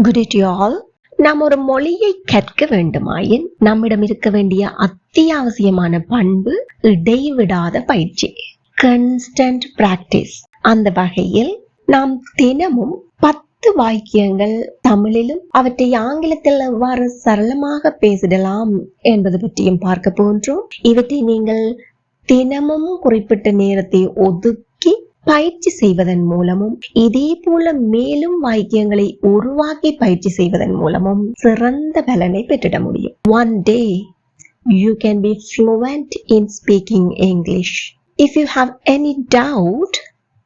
Good day to you all. நாம் ஒரு மொழியை கற்க வேண்டுமாயின் நம்மிடம் இருக்க வேண்டிய அத்தியாவசியமான பண்பு இடைவிடாத பயிற்சி, கன்ஸ்டன்ட் பிராக்டிஸ். அந்த வகையில் நாம் தினமும் 10 வாக்கியங்கள் தமிழிலும் அவற்றை ஆங்கிலத்தில் எவ்வாறு சரளமாக பேசிடலாம் என்பது பற்றியும் பார்க்க போன்றோம். இவற்றை நீங்கள் தினமும் குறிப்பிட்ட நேரத்தை ஒதுக்கி பயிற்சி செய்வதன் மூலமும், இதே போல மேலும் வாக்கியங்களை உருவாக்கி பயிற்சி செய்வதன் மூலமும் சிறந்த பலனை பெற்றிட முடியும். One day you can be fluent in speaking English. If you have any doubt,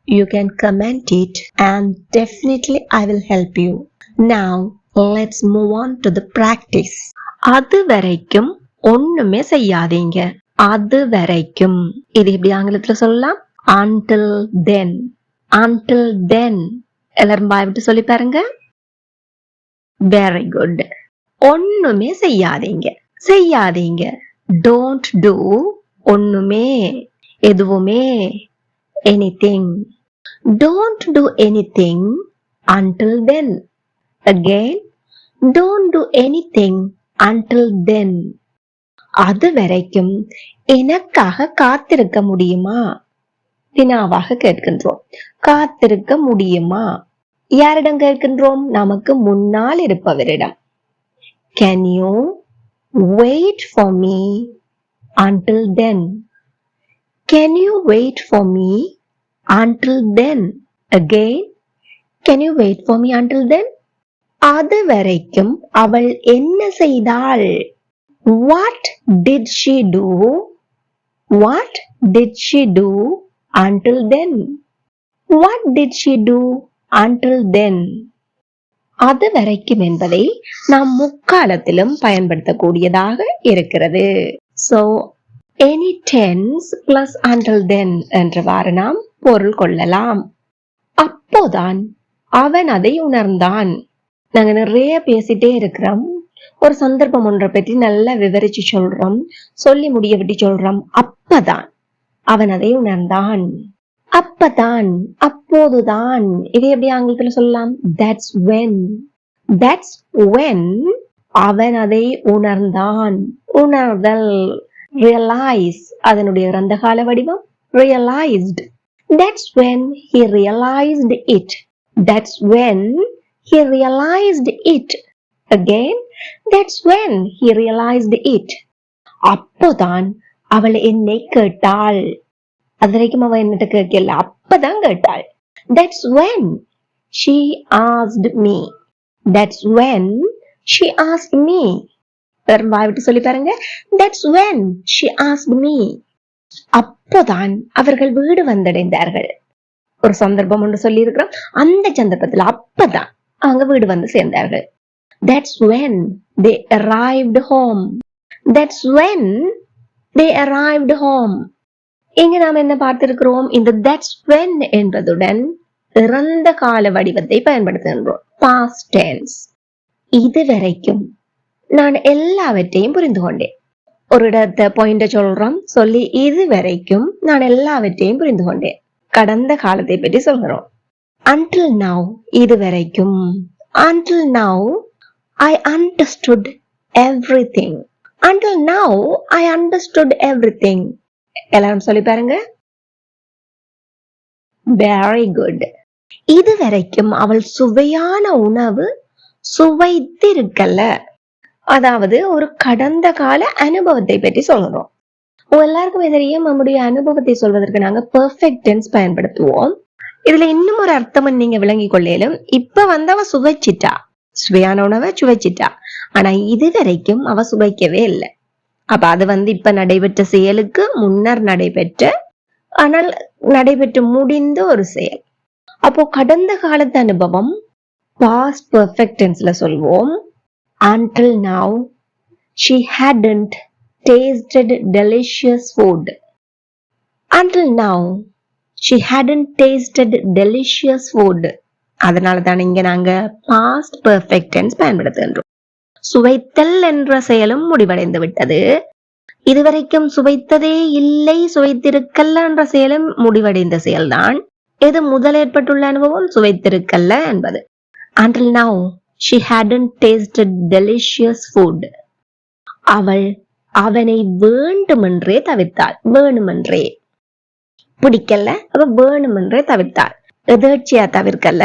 you can comment it and definitely I will help you. Now let's move on to the practice. அது வரைக்கும் ஒண்ணுமே செய்யாதீங்க. அது வரைக்கும் இது எப்படி ஆங்கிலத்துல சொல்லலாம்? Until then. Until then. எல்லாரும் பாய்விட்டு சொல்லி பாருங்க. Very good. ஒண்ணுமே செய்யாதீங்க. செய்யாதீங்க. Don't do. ஒண்ணுமே, எதுவுமே. Anything. Don't do anything until then. Again, don't do anything until then. அது வரைக்கும் எனக்காக காத்திருக்க முடியுமா? வினாவாக கேட்கின்றோம். காத்திருக்க முடியுமா? யாரிடம் கேட்கின்றோம்? நமக்கு முன்னால் இருப்பவரிடம். Can you wait for me until then? Can you wait for me until then? Again, can you wait for me until then? அது வரைக்கும் அவள் என்ன செய்தாள்? What did she do? What did she do until then? What did she do until then? அது வரைக்கும் என்பதை நாம் முக்காலத்திலும் பயன்படுத்தக்கூடியதாக இருக்கிறது. So, any tense plus until then என்றவாறு நாம் பொருள் கொள்ளலாம். அப்போதான் அவன் அதை உணர்ந்தான். நாங்க நிறைய பேசிட்டே இருக்கிறோம். ஒரு சந்தர்ப்பம் ஒன்றை பற்றி நல்லா விவரிச்சு சொல்றோம், சொல்லி முடிய விட்டு சொல்றோம். அப்பதான் அவன் அதை உணர்ந்தான். அப்பதான், அப்போதுதான். இதை எப்படி ஆங்கிலத்துல சொல்லலாம்? That's when. That's when அவன் அதை உணர்ந்தான். உணர்தல், realize, அதனுடைய இறந்த கால வடிவம் realized. That's when he realized it. That's when he realized it. Again, that's when he realized it. அப்போதான் அவள் என்னை கேட்டாள். அது வரைக்கும் அவள் என்னட்ட கேட்கல, அப்பதான் கேட்டாள். That's when she asked me. That's when she asked me. வாய்விட்டு சொல்லி பாருங்க. That's when she asked me. அப்போதான் அவர்கள் வீடு வந்தடைந்தார்கள். ஒரு சந்தர்ப்பம் ஒன்று சொல்லி இருக்கிறோம். அந்த சந்தர்ப்பத்துல அப்பதான் அவங்க வீடு வந்து சேர்ந்தார்கள். That's when they arrived home. That's when they arrived home. இங்க நாம் என்ன பார்த்திருக்கிறோம்? இந்த that's when என்பதுடன் இறந்த கால வடிவத்தை பயன்படுத்துகின்றோம். Past tense. இது வரைக்கும் நான் எல்லாவற்றையும் புரிந்து கொண்டேன். ஒரு இடத்தை பாயிண்ட சொல்றோம், சொல்லி இது வரைக்கும் நான் எல்லாவற்றையும் புரிந்து கொண்டேன். கடந்த காலத்தை பற்றி சொல்கிறோம். Until now, இது வரைக்கும். Until now, I understood everything. Until now, I understood everything. எல்லாரும் சொல்லி பாருங்க. Very good. இது வரைக்கும் அவள் சுவையான உணவு சுவைத்திருக்கல. அதாவது ஒரு கடந்த கால அனுபவத்தை பற்றி சொல்றோம். எல்லாருக்குமே தெரியும், நம்முடைய அனுபவத்தை சொல்வதற்கு நாங்க பெர்ஃபெக்ட் டென்ஸ் பயன்படுத்துவோம். இதுல இன்னும் ஒரு அர்த்தம் நீங்க விளங்கி கொள்ளையிலும். இப்ப அவ சுவைச்சிட்டா, சுவையான உணவை சுவைச்சிட்டா. ஆனா இது வரைக்கும் அவ சுவைக்கவே இல்லை. அப்ப அது இப்ப நடைபெற்ற செயலுக்கு முன்னர் நடைபெற்ற, ஆனால் நடைபெற்று முடிந்த ஒரு செயல். அப்போ கடந்த காலத்து அனுபவம் பாஸ்ட் பெர்ஃபெக்ட் டென்ஸ்ல சொல்வோம். Until now, she hadn't tasted delicious food. Until now, she hadn't tasted delicious food. அதனால தான் இங்க நாங்க பாஸ்ட் பெர்ஃபெக்ட் டென்ஸ் பயன்படுத்துகின்றோம். சுவைத்தல் என்ற செயலும் முடிவடைந்து விட்டது. இதுவரைக்கும் சுவைத்ததே இல்லை, சுவைத்திருக்கல்ல என்ற செயலும் முடிவடைந்த செயல்தான். எது முதல் ஏற்பட்டுள்ள அனுபவம்? சுவைத்திருக்கல்ல என்பது. Until now, she hadn't tasted delicious food. அவள் அவனை வேண்டுமென்றே தவிர்த்தாள். வேணுமென்றே பிடிக்கல, அவ வேணுமென்றே தவிர்த்தாள். எதேர்ச்சியா தவிர்க்கல,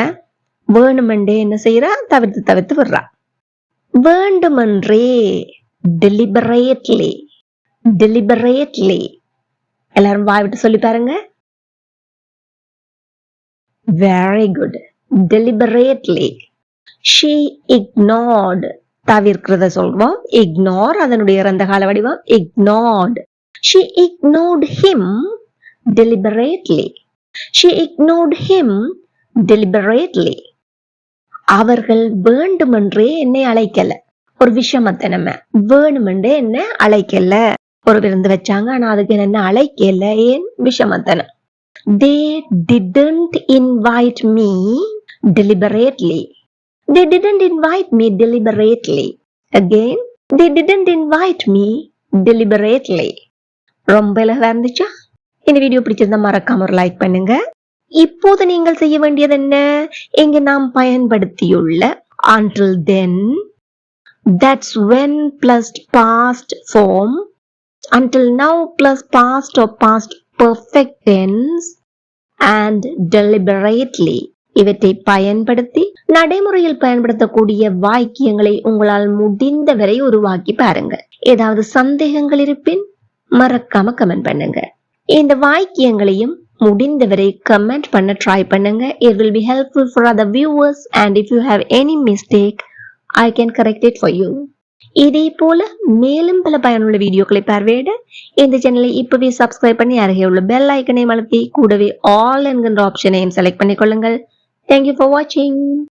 வேணுமென்றே என்ன செய்யறா, தவிர்த்து தவிர்த்து விடுறா. வேண்டுமென்றே deliberately, deliberately. எல்லாரும் வாய் விட்டு சொல்லி பாருங்க. Very good. Deliberately. She ignored. தவிர்க்கிறத சொல்வோம். Ignore அதனுடைய இறந்த கால வடிவம். Ignored. She ignored him deliberately. She ignored him deliberately. அவர்கள் வேண்டுமென்றே என்னை அழைக்கல. ஒரு விஷமத்தனம வேணுமென்றே என்ன அழைக்கல. ஒரு விருந்து வச்சாங்க, ஆனா அதுக்கு என்ன அழைக்கல. ஏன்? விஷமத்தனம். They didn't invite me deliberately. They didn't invite me deliberately. Again, they didn't invite me deliberately. ரொம்ப அழகா இருந்துச்சா? இந்த வீடியோ பிடிச்சிருந்தா மறக்காம ஒரு லைக் பண்ணுங்க. இப்போது நீங்கள் செய்ய வேண்டியது என்ன? இங்க நாம் பயன்படுத்தியுள்ள until then, that's when plus past form, until now plus past or past perfect tense and deliberately இவற்றை பயன்படுத்தி நடைமுறையில் பயன்படுத்தக்கூடிய வாக்கியங்களை உங்களால் முடிந்தவரை உருவாக்கி பாருங்க. ஏதாவது சந்தேகங்கள் இருப்பின் மறக்காம கமெண்ட் பண்ணுங்க. இந்த வாக்கியங்களையும் முடிந்தவரை கமெண்ட் பண்ண ட்ரை பண்ணுங்க. It will be helpful for other viewers and if you have any mistake, I can correct it for you. இதே போல மேலும் பல பயனுள்ள வீடியோக்களை பார்வையிட இந்த சேனலை இப்பவே சப்ஸ்கிரைப் பண்ணி அருகே உள்ள பெல் ஐக்கனை அழுத்தி கூடவே ஆல் என்கின்ற ஆப்ஷனையும் select பண்ணிக்கொள்ளுங்கள். Thank you for watching.